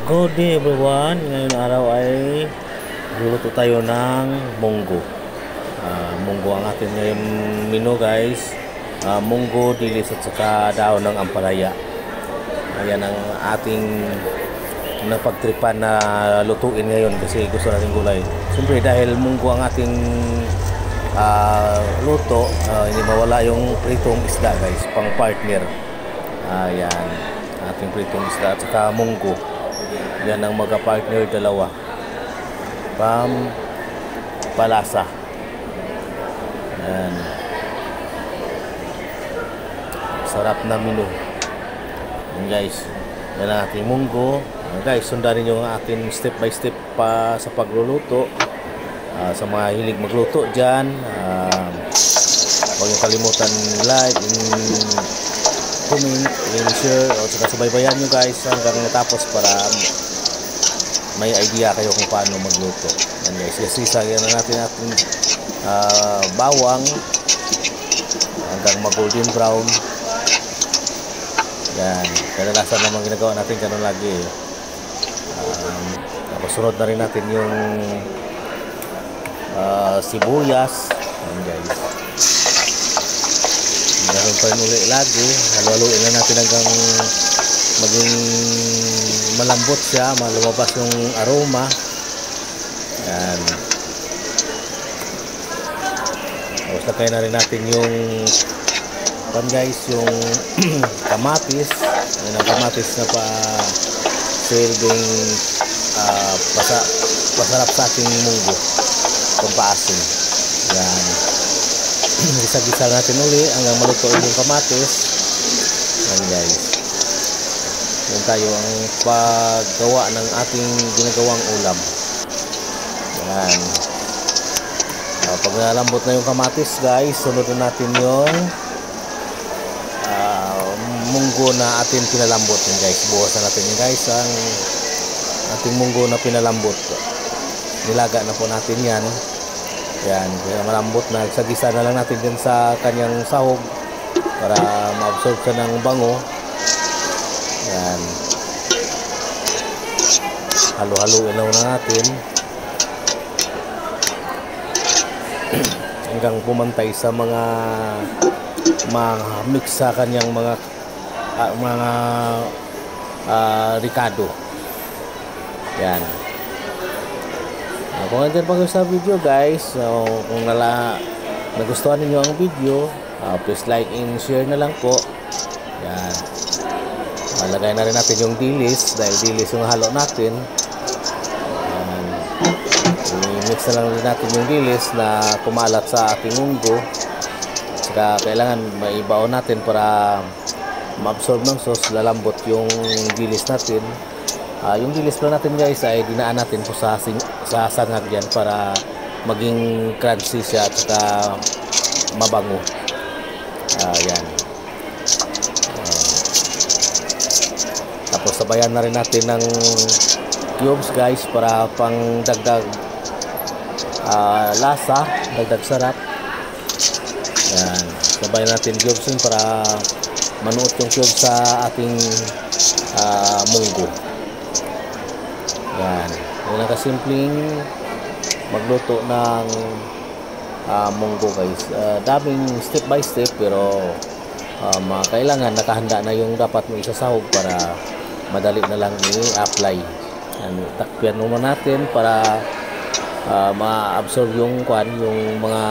Good day everyone. Ngayong araw ay luluto tayo ng munggo. Munggo ang ating ngayong menu guys. Munggo, dilis at saka daon ng ampalaya. Ayan ang ating napagtripan na lutuin ngayon kasi gusto natin gulay. Siyempre dahil munggo ang ating luto, hindi mawala yung pritong isda guys, pang partner. Ayan, ating pritong isda at saka munggo. Yan ang magka-partner dalawa. Palasa. Yan. Sarap na menu. Yan guys. Yan ang ating munggo. Guys, sundan niyo ang ating step by step pa sa pagluluto. Sa mga hilig magluto dyan, huwag niyong kalimutan like, comment, share, o saka subaybayan nyo guys hanggang natapos para may idea kayo kung paano magluto. Yan guys, sisagyan na natin ating bawang hanggang mag-golden brown. Yan, kadalasan naman ginagawa natin ganun lagi. Tapos sunod na rin natin yung sibuyas. Yan guys, ganun pa rin ulit lagi. Halo-haluin na natin hanggang maging malambot siya, malumabas yung aroma. Yan. Tapos lagay na rin natin yung guys, yung kamatis. Yan ang kamatis na pa silbing pasarap sa ating munggo, pampaasim. Yan. Gisa-gisa natin uli hanggang maluto yung kamatis. Yan guys. Yan tayo ang paggawa ng ating ginagawang ulam. Yan. Pag nalambot na yung kamatis guys, sunod na natin yung munggo na ating pinalambot. Yan guys, buwasan natin yung guys ang ating munggo na pinalambot. Nilaga na po natin yan. Yan, kaya malambot na. Sagisa na lang natin dyan sa kanyang sahog para ma-absorb siya ng bango. Yan. Halo-haloin lang na natin hanggang pumantay sa mga mix sa kanyang mga ricado. Yan. Kung andyan pa kayo sa video guys, so, kung nagustuhan ninyo ang video, please like and share na lang po. Yan. Lagay na rin natin yung dilis dahil dilis yung halo natin. I-mix na lang rin natin yung dilis na kumalat sa ating munggo. Saka kailangan maibaon natin para ma-absorb ng sauce, lalambot yung dilis natin. Yung dilis pala natin guys ay dinaan natin po sa sangag yan para maging crunchy siya at saka mabango. Yan. Tapos sabayan na rin natin ng cubes guys para pang dagdag lasa, dagdag sarap. Yan. Sabayan natin cubes yun para manuot yung cubes sa ating munggo. Yan. Yan ang kasimpleng magluto ng munggo guys. Daming step by step pero kailangan nakahanda na yung dapat mo isasahog para madali na lang i-apply. Takpian muna natin para ma-absorb yung mga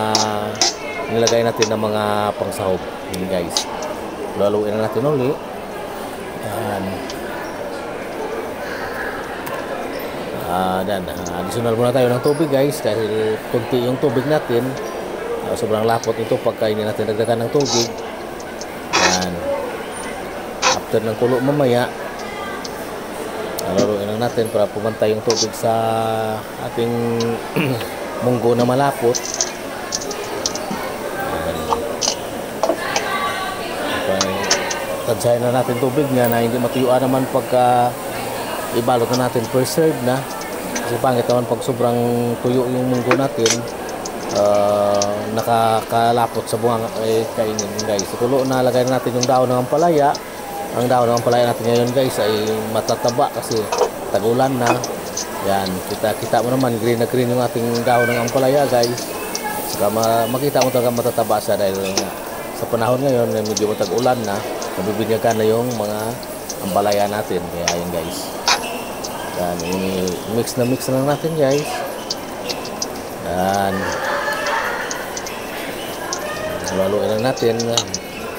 nilagay natin ng mga pangsahog. Yan guys. Laluin na natin ulit. Yan. Additional muna tayo ng tubig guys dahil kunti yung tubig natin. Sobrang lapot ito pagka hindi natin dagdagan ng tubig. Yan. After ng kulo mamaya, laluin na natin para pumantay yung tubig sa ating munggo na malapot. Tansyahin na natin tubig niya na hindi matuyuan naman pagka ibalot na natin preserved na. Kasi pangit naman pag sobrang tuyo yung munggo natin, nakakalapot sa buwang kainin guys. Tulo na lagay na natin yung daon ng ampalaya. Ang daon ng ampalaya natin ngayon guys ay matataba kasi tag-ulan na. Yan, kita mo naman green na green yung ating dahon ng ampalaya guys. Saka makita mo talaga matataba siya dahil sa panahon ngayon medyo matag-ulan na, nabibinyagan na yung mga ampalaya natin. Kaya yun guys, yan, mix na natin guys. Yan, haluin lang natin,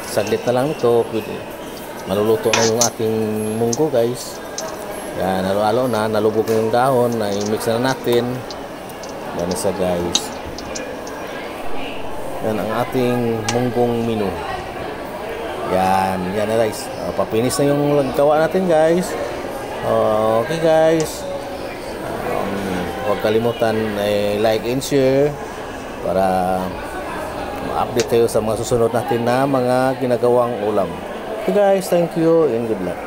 saglit na lang ito, maluluto na yung ating munggo guys. Yan, halo-halo na, nalubog na yung dahon, na i-mix na natin. Yan isa guys. Yan ang ating munggong menu. Yan na guys. Papinis na yung gawa natin guys. Okay guys. Huwag kalimutan like and share para ma-update tayo sa mga susunod natin na mga ginagawang ulam. Okay guys, thank you and good luck.